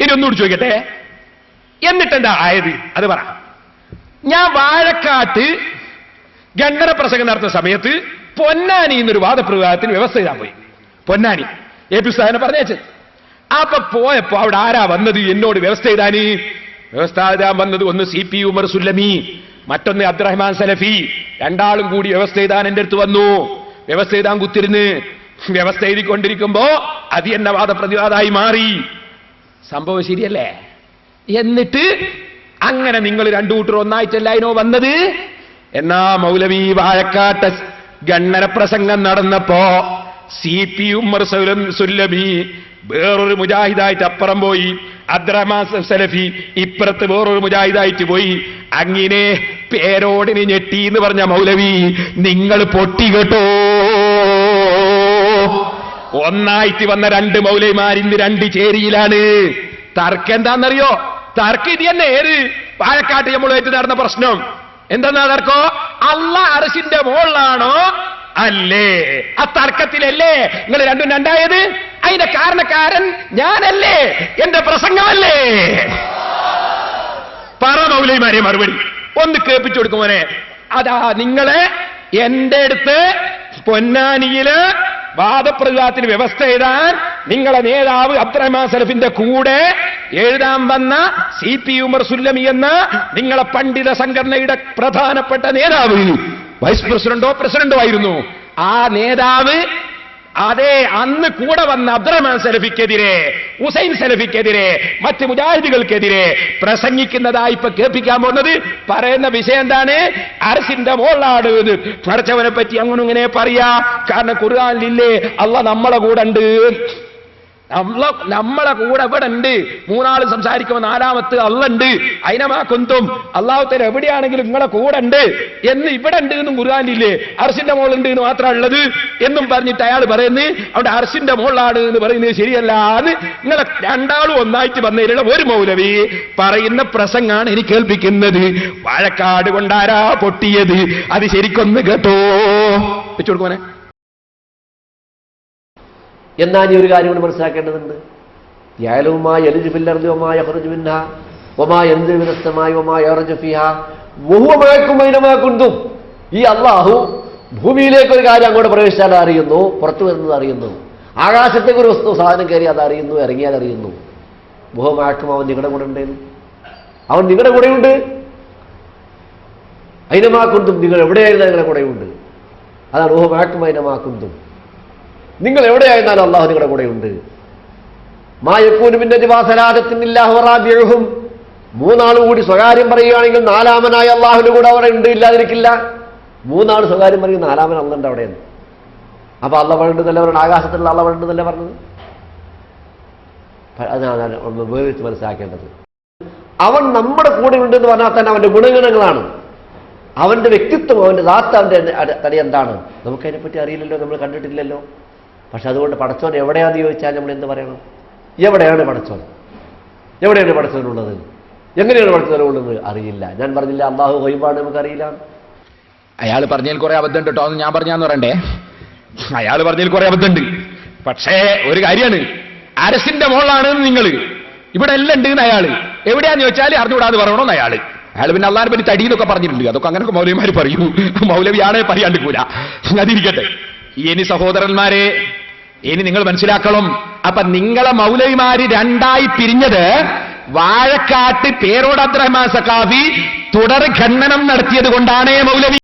ഇനി ഒന്നുകൂടി ചോദിക്കട്ടെ, എന്നിട്ടെന്താ ആയത് അത് പറ. ഞാൻ വാഴക്കാട്ട് ഗണ്ണന പ്രസംഗം നടത്തുന്ന സമയത്ത് പൊന്നാനി എന്നൊരു വാദപ്രതിവാദത്തിന് വ്യവസ്ഥ ചെയ്താൻ പോയി. പൊന്നാനി AP ഉസ്താദിനെ പറഞ്ഞേച്ചത്. അപ്പൊ പോയപ്പോ അവിടെ ആരാ വന്നത് എന്നോട് വ്യവസ്ഥ ചെയ്താന്? വ്യവസ്ഥ എഴുതാൻ വന്നത് ഒന്ന് CP ഉമർ സുല്ലമി, മറ്റൊന്ന് അബ്ദുറഹ്മാൻ സലഫി. രണ്ടാളും കൂടി വ്യവസ്ഥ എഴുതാൻ എന്റെ അടുത്ത് വന്നു. വ്യവസ്ഥ എഴുതാൻ കുത്തിരുന്ന് വ്യവസ്ഥ എഴുതിക്കൊണ്ടിരിക്കുമ്പോ അത് എന്നെ വാദപ്രതിവാദമായി മാറി. സംഭവം ശരിയല്ലേ? എന്നിട്ട് അങ്ങനെ നിങ്ങൾ രണ്ടു കൂട്ടർ ഒന്നായിട്ടല്ലായിനോ വന്നത്? എന്നാ മൗലവി വാഴക്കാട്ട് ഗണ്ണന പ്രസംഗം നടന്നപ്പോ CP ഉമർ സുല്ലമി വേറൊരു മുജാഹിദായിട്ട് അപ്പുറം പോയി, അബ്ദുറഹ്മാൻ സലഫി ഇപ്പുറത്ത് വേറൊരു മുജാഹിദായിട്ട് പോയി. അങ്ങനെ പേരോടിന് ഞെട്ടി എന്ന് പറഞ്ഞ മൗലവി നിങ്ങൾ പൊട്ടി കേട്ടോ. ഒന്നായിട്ട് വന്ന രണ്ട് മൗലവിമാർ ഇന്ന് രണ്ട് ചേരിയിലാണ്. തർക്കം എന്താണെന്നറിയോ? തർക്കം ഇത് തന്നെ. ഏത് പാലക്കാട്ട് നമ്മളുമായിട്ട് നടന്ന പ്രശ്നം എന്താ തർക്കോ? അല്ലാഹ് അർശിന്റെ മുകളിലാണോ അല്ലേ? ആ തർക്കത്തിലല്ലേ നിങ്ങൾ രണ്ടും രണ്ടായത്? അതിന്റെ കാരണക്കാരൻ ഞാനല്ലേ? എന്റെ പ്രസംഗമല്ലേ? പറ മൗലവിമാരെ മറുപടി ഒന്ന് കേൾപ്പിച്ചു കൊടുക്കുമോനെ. അതാ നിങ്ങളെ എന്റെ അടുത്ത് പൊന്നാനിയില് വാദപ്രതിവാദത്തിന് വ്യവസ്ഥ എഴുതാൻ നിങ്ങളെ നേതാവ് അബ്ദുറഹ്മാൻ സലഫിന്റെ കൂടെ എഴുതാൻ വന്ന CP ഉമർ സുല്ലമി എന്ന നിങ്ങളെ പണ്ഡിത സംഘടനയുടെ പ്രധാനപ്പെട്ട നേതാവ്, വൈസ് പ്രസിഡന്റോ ആയിരുന്നു. ആ നേതാവ് അതേ അന്ന് കൂടെ വന്ന അബ്ദുറഹ്മാൻ സലഫിക്കെതിരെ, ഹുസൈൻ സലഫിക്കെതിരെ, മറ്റ് മുജാഹിദുകൾക്കെതിരെ പ്രസംഗിക്കുന്നതായി ഇപ്പൊ കേൾപ്പിക്കാൻ പോകുന്നത്. പറയുന്ന വിഷയം എന്താണ്? അർശിന്റെ മോളാട് മറച്ചവനെ പറ്റി അങ്ങനെ ഇങ്ങനെ പറയാ. കാരണം ഖുർആനിലില്ലേ അല്ലാഹ് നമ്മളെ കൂടെ ഉണ്ട്, നമ്മളെ കൂടെ ഇവിടെ ഉണ്ട്. മൂന്നാള് സംസാരിക്കുമ്പോൾ നാലാമത്ത് അള്ളുണ്ട്. അയിനമാ കുന്തും അള്ളാഹുത്തല എവിടെയാണെങ്കിലും നിങ്ങളെ കൂടെ ഉണ്ട് എന്ന് ഇവിടെ ഉണ്ട് എന്നും ഖുർആനിലില്ലേ. അർശിന്റെ മോളുണ്ട് എന്ന് മാത്രം ഉള്ളത് എന്നും പറഞ്ഞിട്ട് അയാൾ പറയുന്നത് അവിടെ അർശിന്റെ മോളാണ് എന്ന് പറയുന്നത് ശരിയല്ല എന്ന് നിങ്ങളെ രണ്ടാളും ഒന്നായിട്ട് വന്നതിലുള്ള ഒരു മൗലവി പറയുന്ന പ്രസംഗാണ് എനിക്ക് കേൾപ്പിക്കുന്നത്. വാഴക്കാട് കൊണ്ടാരാ പൊട്ടിയത് അത് ശരിക്കൊന്ന് കേട്ടോ. വെച്ചു കൊടുക്കുവാനെ. എന്നാൽ ഈ ഒരു കാര്യം കൂടി മനസ്സിലാക്കേണ്ടതുണ്ട്. യഅലമുമായ യൽജുഫിൽ അർദി യഖ്റുജു മിൻഹാ വമാ യൻസിലു മിനസ് സമാഇ വമാ യർജു ഫീഹാ വഹുവ മഅക്കും ഐനമാ കുൻതും. ഈ അല്ലാഹു ഭൂമിയിലേക്ക് ഒരു കാര്യം അങ്ങോട്ട് പ്രവേശിച്ചാൽ അറിയുന്നു, പുറത്തു വരുന്നത് അറിയുന്നു. ആകാശത്തേക്ക് ഒരു വസ്തു സാധനം കയറി അത് അറിയുന്നു, ഇറങ്ങിയാൽ അറിയുന്നു. വഹുവ മഅക്കും, അവൻ നിങ്ങളുടെ കൂടെ ഉണ്ട്. അവൻ നിങ്ങളുടെ കൂടെയുണ്ട്. ഐനമാ കുൻതും, നിങ്ങൾ എവിടെയായിരുന്നാലും നിങ്ങളുടെ കൂടെയുണ്ട്. അതാണ് വഹുവ മഅക്കും ഐനമാ കുൻതും. നിങ്ങൾ എവിടെയായിരുന്നാലും അള്ളാഹു നിങ്ങളുടെ കൂടെയുണ്ട്. മായക്കൂനുമിന്നജുവാസലാദത്തിനില്ലാഹുറാബിഉഹും, മൂന്നാള് കൂടി സ്വകാര്യം പറയുകയാണെങ്കിൽ നാലാമനായ അള്ളാഹുവിന്റെ കൂടെ അവിടെ ഉണ്ട്, ഇല്ലാതിരിക്കില്ല. മൂന്നാള് സ്വകാര്യം പറയും, നാലാമൻ അള്ളുണ്ട് അവിടെയാണ്. അപ്പൊ അള്ള വേണ്ടെന്നല്ല പറഞ്ഞത്, ആകാശത്തിലുള്ള അള്ള വേണ്ടെന്നല്ല പറഞ്ഞത്. അതാണ് വേറിട്ട് മനസ്സിലാക്കേണ്ടത്. അവൻ നമ്മുടെ കൂടെ ഉണ്ടെന്ന് പറഞ്ഞാൽ തന്നെ അവന്റെ ഗുണഗണങ്ങളാണ്, അവന്റെ വ്യക്തിത്വം, അവന്റെ ദാത്ത, അവന്റെ തടി എന്താണ് നമുക്കതിനെപ്പറ്റി അറിയില്ലല്ലോ, നമ്മൾ കണ്ടിട്ടില്ലല്ലോ. പക്ഷെ അതുകൊണ്ട് പടച്ചോൻ എവിടെയാണെന്ന് ചോദിച്ചാൽ നമ്മൾ എന്ത് പറയണം? എവിടെയാണ് പടച്ചോൻ? എവിടെയാണ് പടച്ചോനുള്ളത്? എങ്ങനെയാണ് പടച്ചോനുള്ളത്? അറിയില്ല. ഞാൻ പറഞ്ഞില്ല അള്ളാഹു ഗൈബാണ്, നമുക്കറിയില്ല. അയാൾ പറഞ്ഞതിൽ കുറെ അബദ്ധം കേട്ടോ, എന്ന് ഞാൻ പറഞ്ഞാന്ന് പറയണ്ടേ. അയാൾ പറഞ്ഞതിൽ കുറെ അബദ്ധമുണ്ട്. പക്ഷേ ഒരു കാര്യമാണ്, അരസിന്റെ മോളാണ് നിങ്ങൾ ഇവിടെ എല്ലാം ഉണ്ട് എന്ന് അയാള് എവിടെയാന്ന് ചോദിച്ചാൽ അറിഞ്ഞുകൂടാന്ന് പറയണമെന്ന് അയാൾ പിന്നെ അള്ളാഹിനെ പറ്റി തടി എന്നൊക്കെ പറഞ്ഞിട്ടുണ്ട്. അതൊക്കെ അങ്ങനെയൊക്കെ മൗലവിമാർ പറയൂ, മൗലവിയാണെ പറയാണ്ടിക്കൂല. അതിരിക്കട്ടെ. ഇനി സഹോദരന്മാരെ, ഇനി നിങ്ങൾ മനസ്സിലാക്കണം. അപ്പൊ നിങ്ങളെ മൗലവിമാര് രണ്ടായി പിരിഞ്ഞത് വാഴക്കാട്ട് പേരോട് അബ്ദുറഹ്മാൻ സഖാഫി തുടർ ഖണ്ഡനം നടത്തിയത് കൊണ്ടാണേ മൗലവി.